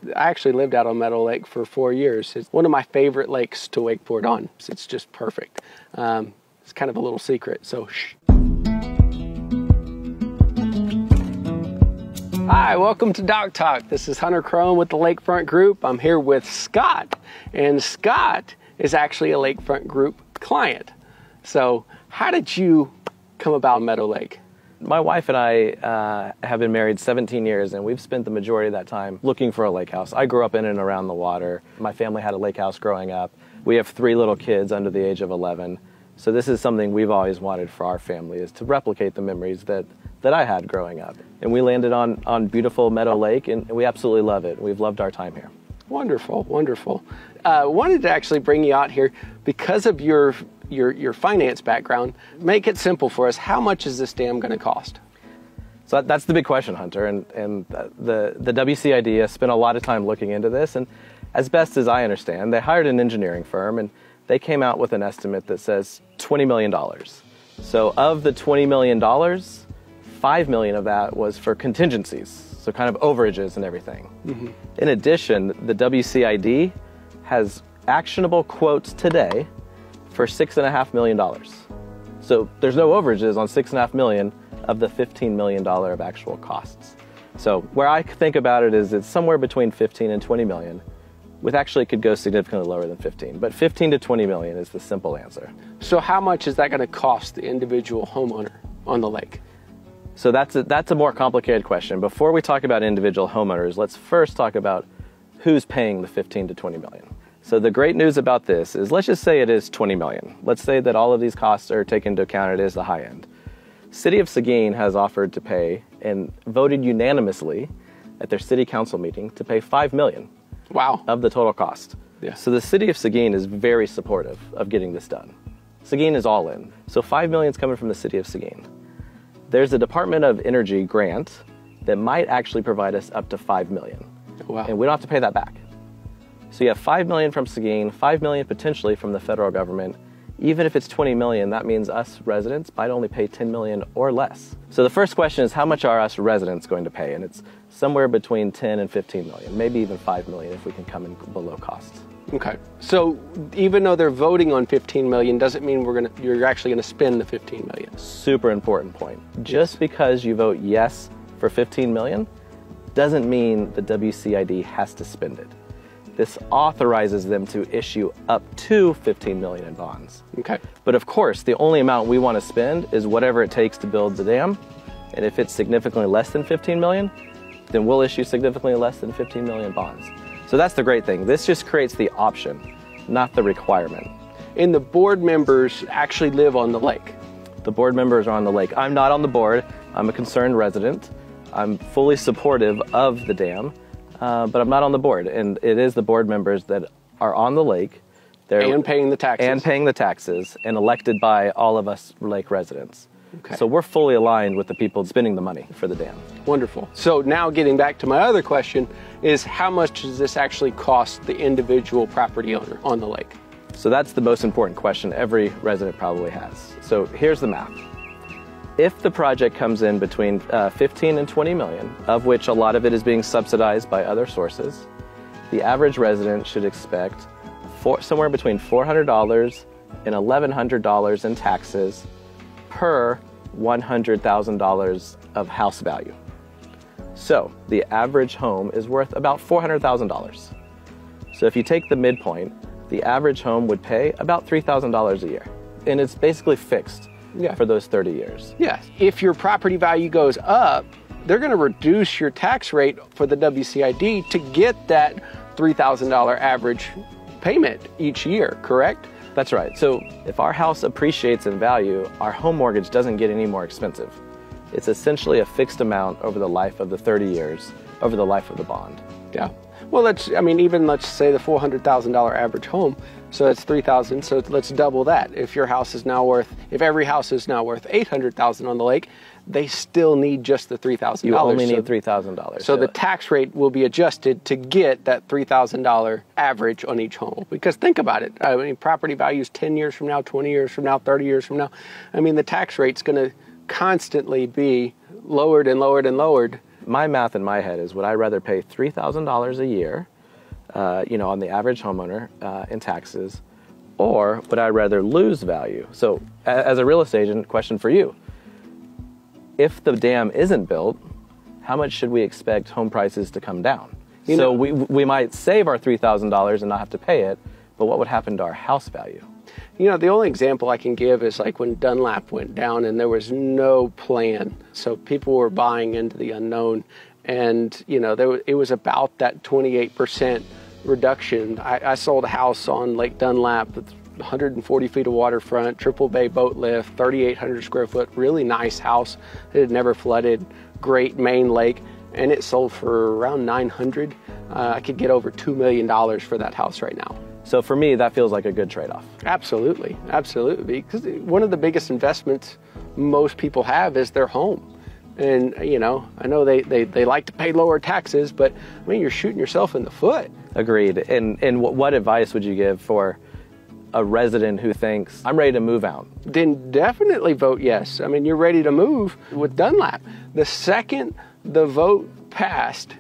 I actually lived out on Meadow Lake for 4 years. It's one of my favorite lakes to wakeboard on. It's just perfect. It's kind of a little secret, so shh. Hi, welcome to Dock Talk. This is Hunter Crone with the Lakefront Group. I'm here with Scott, and Scott is actually a Lakefront Group client. So how did you come about Meadow Lake? My wife and I have been married 17 years, and we've spent the majority of that time looking for a lake house. I grew up in and around the water. My family had a lake house growing up. We have 3 little kids under the age of 11. So this is something we've always wanted for our family, is to replicate the memories that I had growing up. And we landed on beautiful Meadow Lake, and we absolutely love it. We've loved our time here. Wonderful, wonderful. Wanted to actually bring you out here because of your finance background. Make it simple for us. How much is this dam going to cost? So that's the big question, Hunter. And the WCID has spent a lot of time looking into this. And as best as I understand, they hired an engineering firm, and they came out with an estimate that says $20 million. So of the $20 million, $5 million of that was for contingencies, so kind of overages and everything. Mm-hmm. In addition, the WCID has actionable quotes today for $6.5 million. So there's no overages on $6.5 million of the $15 million of actual costs. So where I think about it is it's somewhere between 15 and 20 million, with actually could go significantly lower than 15, but 15 to 20 million is the simple answer. So how much is that going to cost the individual homeowner on the lake? So that's a more complicated question. Before we talk about individual homeowners, let's first talk about who's paying the 15 to 20 million. So the great news about this is, let's just say it is 20 million. Let's say that all of these costs are taken into account. It is the high end. City of Seguin has offered to pay and voted unanimously at their city council meeting to pay $5 million. Wow. Of the total cost. Yeah. So the city of Seguin is very supportive of getting this done. Seguin is all in. So $5 million is coming from the city of Seguin. There's a Department of Energy grant that might actually provide us up to $5 million. Wow. And we don't have to pay that back. So you have $5 million from Seguin, $5 million potentially from the federal government. Even if it's 20 million, that means us residents might only pay 10 million or less. So the first question is, how much are us residents going to pay? And it's somewhere between 10 and 15 million, maybe even 5 million if we can come in below cost. Okay. So even though they're voting on 15 million, doesn't mean you're actually going to spend the 15 million. Super important point. Just because you vote yes for 15 million doesn't mean the WCID has to spend it. This authorizes them to issue up to 15 million in bonds. Okay. But of course, the only amount we want to spend is whatever it takes to build the dam. And if it's significantly less than 15 million, then we'll issue significantly less than 15 million bonds. So that's the great thing. This just creates the option, not the requirement. And the board members actually live on the lake? The board members are on the lake. I'm not on the board. I'm a concerned resident. I'm fully supportive of the dam. But I'm not on the board, and it is the board members that are on the lake. And paying the taxes. And paying the taxes, and elected by all of us lake residents. Okay. So we're fully aligned with the people spending the money for the dam. Wonderful. So now getting back to my other question is, how much does this actually cost the individual property owner on the lake? So that's the most important question every resident probably has. So here's the math. If the project comes in between 15 and 20 million, of which a lot of it is being subsidized by other sources, the average resident should expect somewhere between $400 and $1,100 in taxes per $100,000 of house value. So the average home is worth about $400,000. So if you take the midpoint, the average home would pay about $3,000 a year. And it's basically fixed. Yeah. For those 30 years. Yeah. If your property value goes up, they're going to reduce your tax rate for the WCID to get that $3,000 average payment each year, correct? That's right. So if our house appreciates in value, our home mortgage doesn't get any more expensive. It's essentially a fixed amount over the life of the 30 years, over the life of the bond. Yeah. Well, let's say the $400,000 average home, so that's $3,000. So let's double that. If every house is now worth $800,000 on the lake, they still need just the $3,000. You only need $3,000. So the tax rate will be adjusted to get that $3,000 average on each home. Because think about it. I mean, property values 10 years from now, 20 years from now, 30 years from now. I mean, the tax rate's going to constantly be lowered and lowered and lowered my math in my head is, would I rather pay $3,000 a year, on the average homeowner in taxes, or would I rather lose value? So as a real estate agent, question for you. If the dam isn't built, how much should we expect home prices to come down? We might save our $3,000 and not have to pay it, but what would happen to our house value? The only example I can give is like when Dunlap went down and there was no plan. So people were buying into the unknown, and it was about that 28% reduction. I sold a house on Lake Dunlap with 140 feet of waterfront, triple bay boat lift, 3,800 square foot, really nice house. It had never flooded, great main lake, and it sold for around $900. I could get over $2 million for that house right now. So for me, that feels like a good trade-off. Absolutely, absolutely. Because one of the biggest investments most people have is their home. And, I know they like to pay lower taxes, but you're shooting yourself in the foot. Agreed. And what advice would you give for a resident who thinks, I'm ready to move out? Then definitely vote yes. You're ready to move with Dunlap. The second the vote passed,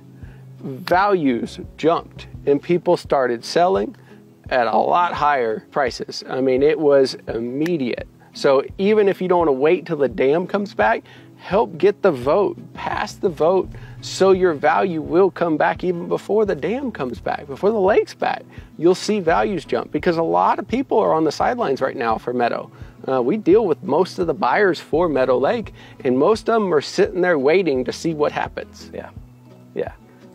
values jumped and people started selling at a lot higher prices. It was immediate. So even if you don't want to wait till the dam comes back, help get the vote, pass the vote, so your value will come back even before the dam comes back, before the lake's back. You'll see values jump because a lot of people are on the sidelines right now for Meadow. We deal with most of the buyers for Meadow Lake, and most of them are sitting there waiting to see what happens. Yeah.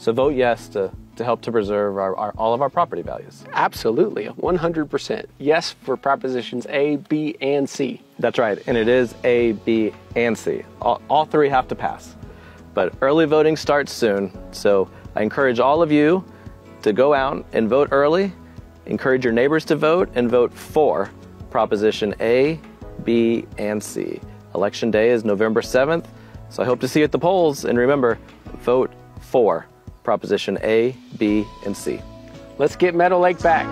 So vote yes to help to preserve all of our property values. Absolutely, 100%. Yes for propositions A, B, and C. That's right, and it is A, B, and C. All three have to pass. But early voting starts soon, so I encourage all of you to go out and vote early, encourage your neighbors to vote, and vote for Proposition A, B, and C. Election day is November 7th, so I hope to see you at the polls, and remember, vote for Proposition A, B, and C. Let's get Meadow Lake back.